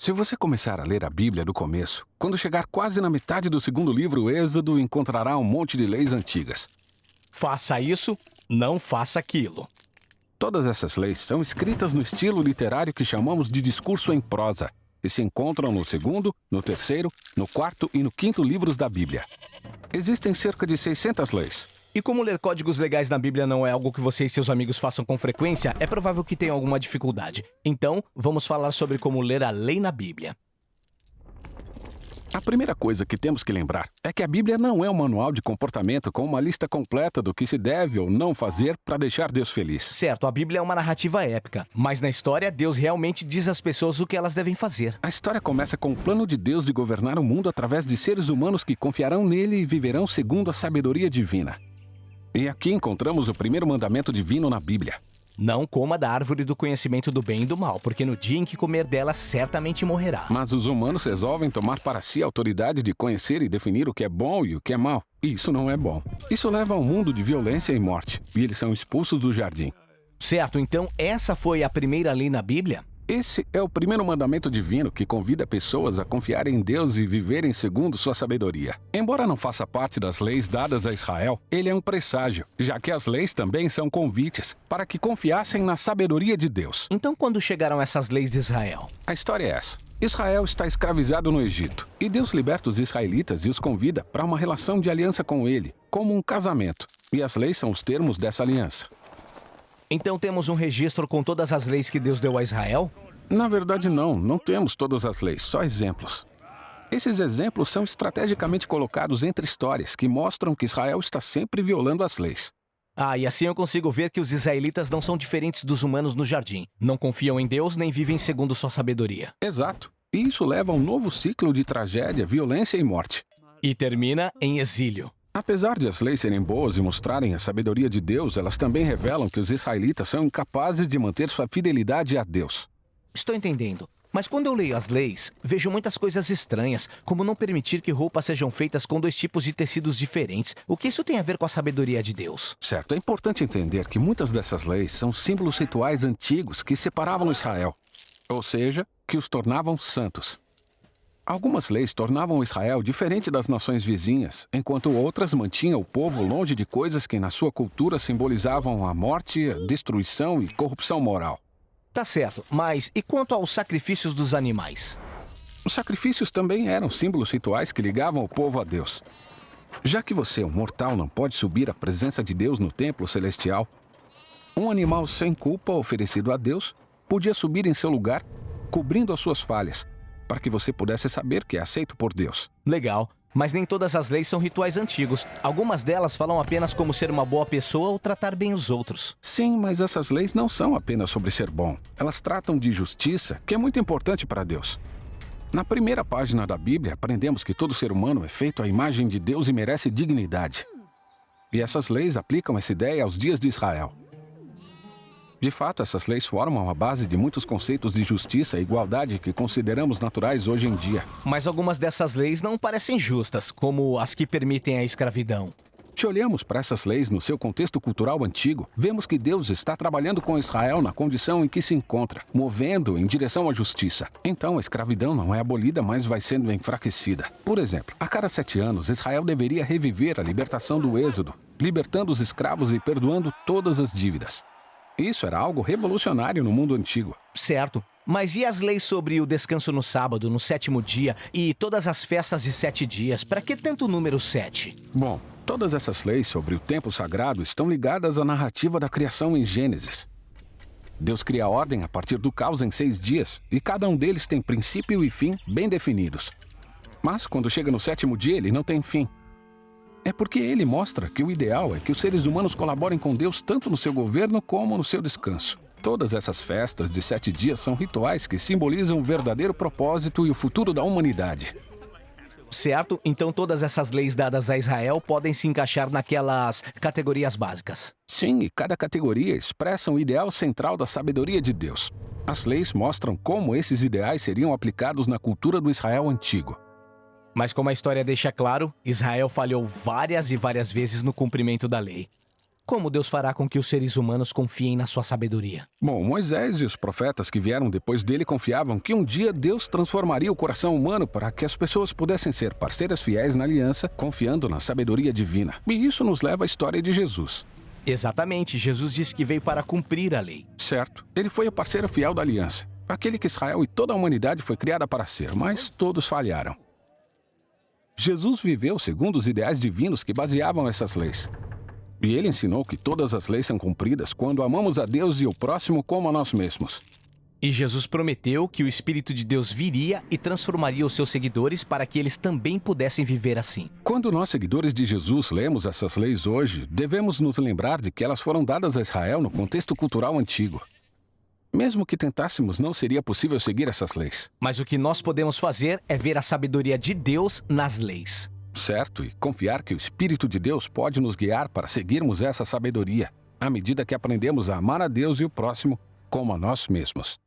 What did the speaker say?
Se você começar a ler a Bíblia do começo, quando chegar quase na metade do segundo livro, Êxodo, encontrará um monte de leis antigas. Faça isso, não faça aquilo. Todas essas leis são escritas no estilo literário que chamamos de discurso em prosa e se encontram no segundo, no terceiro, no quarto e no quinto livros da Bíblia. Existem cerca de 600 leis. E como ler códigos legais na Bíblia não é algo que você e seus amigos façam com frequência, é provável que tenham alguma dificuldade. Então, vamos falar sobre como ler a lei na Bíblia. A primeira coisa que temos que lembrar é que a Bíblia não é um manual de comportamento com uma lista completa do que se deve ou não fazer para deixar Deus feliz. Certo, a Bíblia é uma narrativa épica, mas na história, Deus realmente diz às pessoas o que elas devem fazer. A história começa com o plano de Deus de governar o mundo através de seres humanos que confiarão nele e viverão segundo a sabedoria divina. E aqui encontramos o primeiro mandamento divino na Bíblia. Não coma da árvore do conhecimento do bem e do mal, porque no dia em que comer dela, certamente morrerá. Mas os humanos resolvem tomar para si a autoridade de conhecer e definir o que é bom e o que é mal. E isso não é bom. Isso leva a um mundo de violência e morte. E eles são expulsos do jardim. Certo, então essa foi a primeira lei na Bíblia? Esse é o primeiro mandamento divino que convida pessoas a confiarem em Deus e viverem segundo sua sabedoria. Embora não faça parte das leis dadas a Israel, ele é um presságio, já que as leis também são convites para que confiassem na sabedoria de Deus. Então quando chegaram essas leis de Israel? A história é essa. Israel está escravizado no Egito, e Deus liberta os israelitas e os convida para uma relação de aliança com ele, como um casamento. E as leis são os termos dessa aliança. Então temos um registro com todas as leis que Deus deu a Israel? Na verdade, não temos todas as leis, só exemplos. Esses exemplos são estrategicamente colocados entre histórias que mostram que Israel está sempre violando as leis. Ah, e assim eu consigo ver que os israelitas não são diferentes dos humanos no jardim. Não confiam em Deus nem vivem segundo sua sabedoria. Exato. E isso leva a um novo ciclo de tragédia, violência e morte. E termina em exílio. Apesar de as leis serem boas e mostrarem a sabedoria de Deus, elas também revelam que os israelitas são incapazes de manter sua fidelidade a Deus. Estou entendendo. Mas quando eu leio as leis, vejo muitas coisas estranhas, como não permitir que roupas sejam feitas com 2 tipos de tecidos diferentes. O que isso tem a ver com a sabedoria de Deus? Certo, é importante entender que muitas dessas leis são símbolos rituais antigos que separavam Israel, ou seja, que os tornavam santos. Algumas leis tornavam Israel diferente das nações vizinhas, enquanto outras mantinham o povo longe de coisas que na sua cultura simbolizavam a morte, a destruição e corrupção moral. Tá certo, mas e quanto aos sacrifícios dos animais? Os sacrifícios também eram símbolos rituais que ligavam o povo a Deus. Já que você, um mortal, não pode subir à presença de Deus no templo celestial, um animal sem culpa oferecido a Deus podia subir em seu lugar, cobrindo as suas falhas, para que você pudesse saber que é aceito por Deus. Legal, mas nem todas as leis são rituais antigos. Algumas delas falam apenas como ser uma boa pessoa ou tratar bem os outros. Sim, mas essas leis não são apenas sobre ser bom. Elas tratam de justiça, que é muito importante para Deus. Na primeira página da Bíblia, aprendemos que todo ser humano é feito à imagem de Deus e merece dignidade. E essas leis aplicam essa ideia aos dias de Israel. De fato, essas leis formam a base de muitos conceitos de justiça e igualdade que consideramos naturais hoje em dia. Mas algumas dessas leis não parecem justas, como as que permitem a escravidão. Se olhamos para essas leis no seu contexto cultural antigo, vemos que Deus está trabalhando com Israel na condição em que se encontra, movendo em direção à justiça. Então, a escravidão não é abolida, mas vai sendo enfraquecida. Por exemplo, a cada 7 anos, Israel deveria reviver a libertação do Êxodo, libertando os escravos e perdoando todas as dívidas. Isso era algo revolucionário no mundo antigo. Certo. Mas e as leis sobre o descanso no sábado, no 7º dia, e todas as festas de 7 dias? Para que tanto o número 7? Bom, todas essas leis sobre o tempo sagrado estão ligadas à narrativa da criação em Gênesis. Deus cria a ordem a partir do caos em 6 dias, e cada um deles tem princípio e fim bem definidos. Mas quando chega no 7º dia, ele não tem fim. É porque ele mostra que o ideal é que os seres humanos colaborem com Deus tanto no seu governo como no seu descanso. Todas essas festas de 7 dias são rituais que simbolizam o verdadeiro propósito e o futuro da humanidade. Certo? Então todas essas leis dadas a Israel podem se encaixar naquelas categorias básicas. Sim, e cada categoria expressa um ideal central da sabedoria de Deus. As leis mostram como esses ideais seriam aplicados na cultura do Israel antigo. Mas como a história deixa claro, Israel falhou várias e várias vezes no cumprimento da lei. Como Deus fará com que os seres humanos confiem na sua sabedoria? Bom, Moisés e os profetas que vieram depois dele confiavam que um dia Deus transformaria o coração humano para que as pessoas pudessem ser parceiras fiéis na aliança, confiando na sabedoria divina. E isso nos leva à história de Jesus. Exatamente, Jesus disse que veio para cumprir a lei. Certo, ele foi o parceiro fiel da aliança, aquele que Israel e toda a humanidade foi criada para ser, mas todos falharam. Jesus viveu segundo os ideais divinos que baseavam essas leis. E ele ensinou que todas as leis são cumpridas quando amamos a Deus e o próximo como a nós mesmos. E Jesus prometeu que o Espírito de Deus viria e transformaria os seus seguidores para que eles também pudessem viver assim. Quando nós, seguidores de Jesus, lemos essas leis hoje, devemos nos lembrar de que elas foram dadas a Israel no contexto cultural antigo. Mesmo que tentássemos, não seria possível seguir essas leis. Mas o que nós podemos fazer é ver a sabedoria de Deus nas leis. Certo, e confiar que o Espírito de Deus pode nos guiar para seguirmos essa sabedoria, à medida que aprendemos a amar a Deus e o próximo como a nós mesmos.